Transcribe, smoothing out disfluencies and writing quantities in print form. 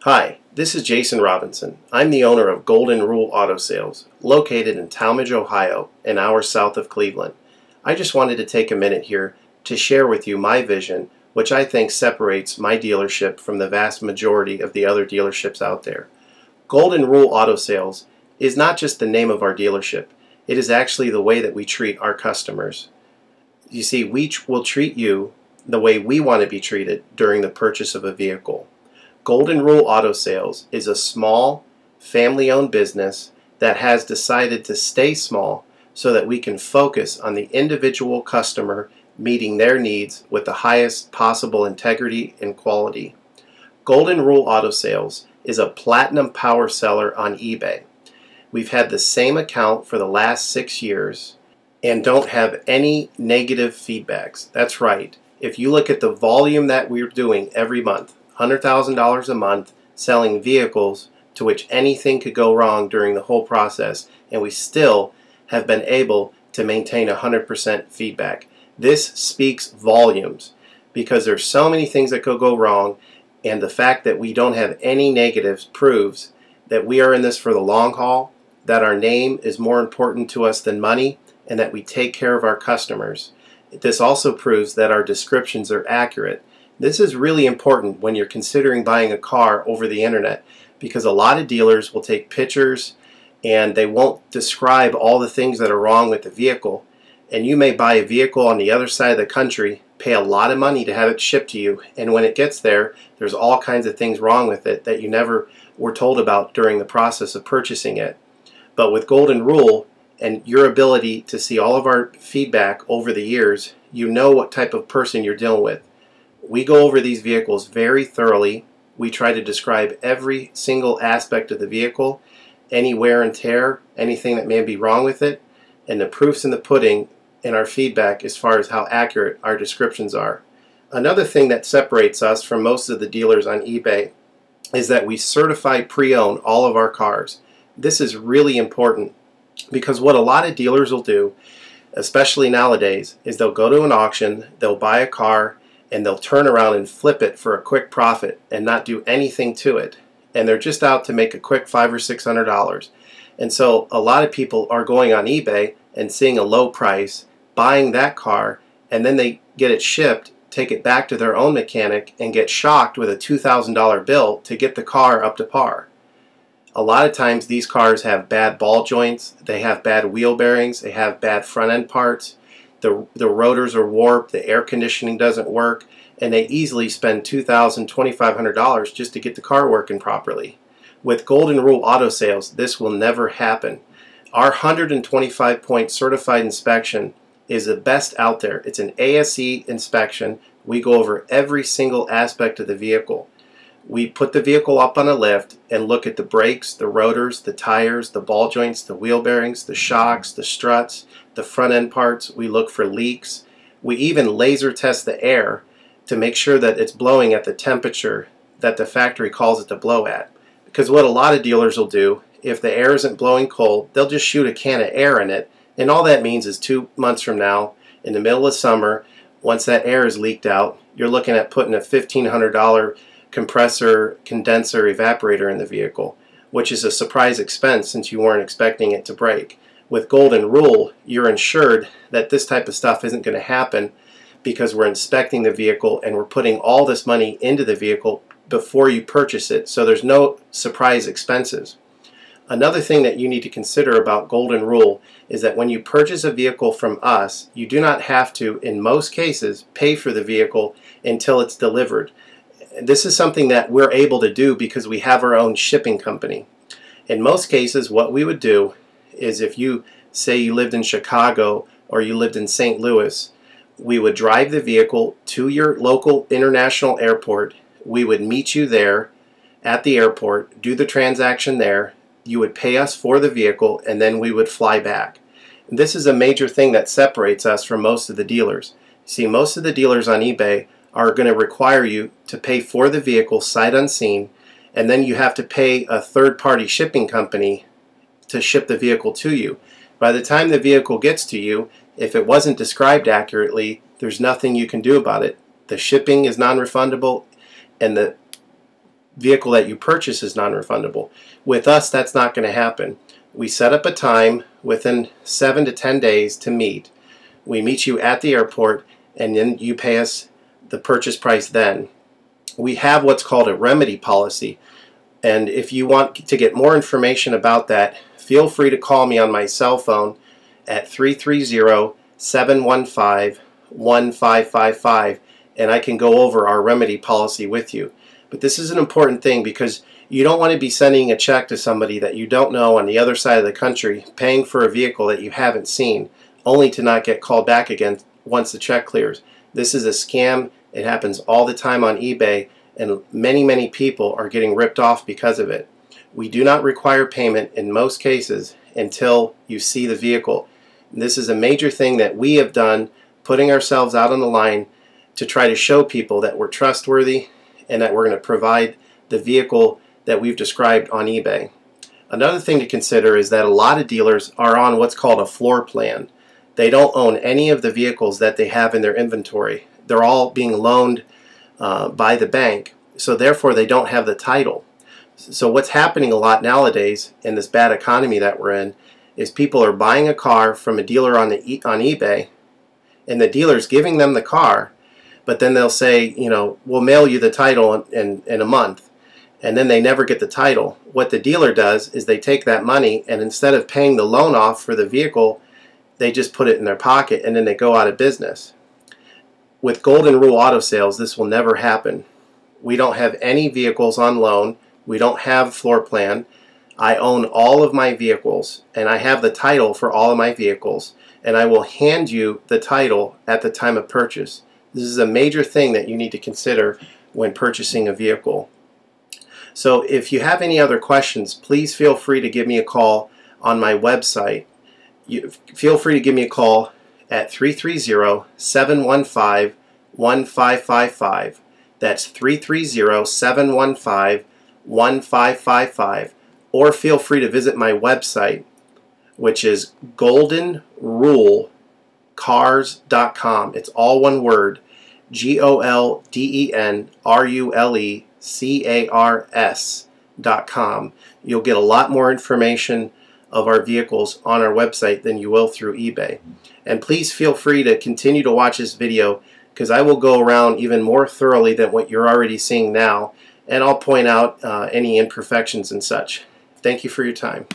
Hi, this is Jason Robinson. I'm the owner of Golden Rule Auto Sales, located in Tallmadge, Ohio, an hour south of Cleveland. I just wanted to take a minute here to share with you my vision, which I think separates my dealership from the vast majority of the other dealerships out there. Golden Rule Auto Sales is not just the name of our dealership, it is actually the way that we treat our customers. You see, we will treat you the way we want to be treated during the purchase of a vehicle. Golden Rule Auto Sales is a small, family-owned business that has decided to stay small so that we can focus on the individual customer meeting their needs with the highest possible integrity and quality. Golden Rule Auto Sales is a platinum power seller on eBay. We've had the same account for the last 6 years and don't have any negative feedbacks. That's right. If you look at the volume that we're doing every month, $100,000 a month selling vehicles to which anything could go wrong during the whole process, and we still have been able to maintain 100% feedback. This speaks volumes because there's so many things that could go wrong, and the fact that we don't have any negatives proves that we are in this for the long haul, that our name is more important to us than money, and that we take care of our customers. This also proves that our descriptions are accurate. This is really important when you're considering buying a car over the internet, because a lot of dealers will take pictures and they won't describe all the things that are wrong with the vehicle. And you may buy a vehicle on the other side of the country, pay a lot of money to have it shipped to you, and when it gets there, there's all kinds of things wrong with it that you never were told about during the process of purchasing it. But with Golden Rule and your ability to see all of our feedback over the years, you know what type of person you're dealing with. We go over these vehicles very thoroughly. We try to describe every single aspect of the vehicle, any wear and tear, anything that may be wrong with it, and the proof's in the pudding in our feedback as far as how accurate our descriptions are. Another thing that separates us from most of the dealers on eBay is that we certify pre-owned all of our cars. This is really important because what a lot of dealers will do, especially nowadays, is they'll go to an auction, they'll buy a car, and they'll turn around and flip it for a quick profit and not do anything to it. And they're just out to make a quick $500 or $600. And so a lot of people are going on eBay and seeing a low price, buying that car, and then they get it shipped, take it back to their own mechanic, and get shocked with a $2,000 bill to get the car up to par. A lot of times these cars have bad ball joints, they have bad wheel bearings, they have bad front end parts. The rotors are warped, the air conditioning doesn't work, and they easily spend $2,000, $2,500 just to get the car working properly. With Golden Rule Auto Sales, this will never happen. Our 125-point certified inspection is the best out there. It's an ASE inspection. We go over every single aspect of the vehicle. We put the vehicle up on a lift and look at the brakes, the rotors, the tires, the ball joints, the wheel bearings, the shocks, the struts, the front end parts. We look for leaks. We even laser test the air to make sure that it's blowing at the temperature that the factory calls it to blow at. Because what a lot of dealers will do, if the air isn't blowing cold, they'll just shoot a can of air in it, and all that means is 2 months from now, in the middle of summer, once that air is leaked out, you're looking at putting a $1,500 compressor, condenser, evaporator in the vehicle, which is a surprise expense since you weren't expecting it to break. With Golden Rule, you're insured that this type of stuff isn't going to happen because we're inspecting the vehicle and we're putting all this money into the vehicle before you purchase it, so there's no surprise expenses. Another thing that you need to consider about Golden Rule is that when you purchase a vehicle from us, you do not have to, in most cases, pay for the vehicle until it's delivered. This is something that we're able to do because we have our own shipping company. In most cases, what we would do is if you say you lived in Chicago or you lived in St. Louis, we would drive the vehicle to your local international airport. We would meet you there at the airport, do the transaction there. You would pay us for the vehicle, and then we would fly back. And this is a major thing that separates us from most of the dealers. See, most of the dealers on eBay are going to require you to pay for the vehicle sight unseen, and then you have to pay a third-party shipping company to ship the vehicle to you. By the time the vehicle gets to you, if it wasn't described accurately, there's nothing you can do about it. The shipping is non-refundable, and the vehicle that you purchase is non-refundable. With us, that's not going to happen. We set up a time within 7 to 10 days to meet. We meet you at the airport, and then you pay us the purchase price then. We have what's called a remedy policy, and if you want to get more information about that, feel free to call me on my cell phone at 330-715-1555, and I can go over our remedy policy with you. But this is an important thing because you don't want to be sending a check to somebody that you don't know on the other side of the country, paying for a vehicle that you haven't seen, only to not get called back again once the check clears. This is a scam. It happens all the time on eBay, and many people are getting ripped off because of it. We do not require payment in most cases until you see the vehicle. This is a major thing that we have done, putting ourselves out on the line to try to show people that we're trustworthy and that we're going to provide the vehicle that we've described on eBay. Another thing to consider is that a lot of dealers are on what's called a floor plan. They don't own any of the vehicles that they have in their inventory. They're all being loaned by the bank, so therefore they don't have the title. So what's happening a lot nowadays in this bad economy that we're in is people are buying a car from a dealer on eBay, and the dealer's giving them the car, but then they'll say, you know, we'll mail you the title in a month, and then they never get the title. What the dealer does is they take that money, and instead of paying the loan off for the vehicle, they just put it in their pocket, and then they go out of business. With Golden Rule Auto Sales, this will never happen. We don't have any vehicles on loan. We don't have floor plan. I own all of my vehicles, and I have the title for all of my vehicles, and I will hand you the title at the time of purchase. This is a major thing that you need to consider when purchasing a vehicle. So if you have any other questions, please feel free to give me a call on my website. Feel free to give me a call at 330-715-1555. That's 330-715-1555. Or feel free to visit my website, which is goldenrulecars.com. It's all one word, goldenrulecars.com. You'll get a lot more information of our vehicles on our website than you will through eBay. And please feel free to continue to watch this video, because I will go around even more thoroughly than what you're already seeing now, and I'll point out any imperfections and such. Thank you for your time.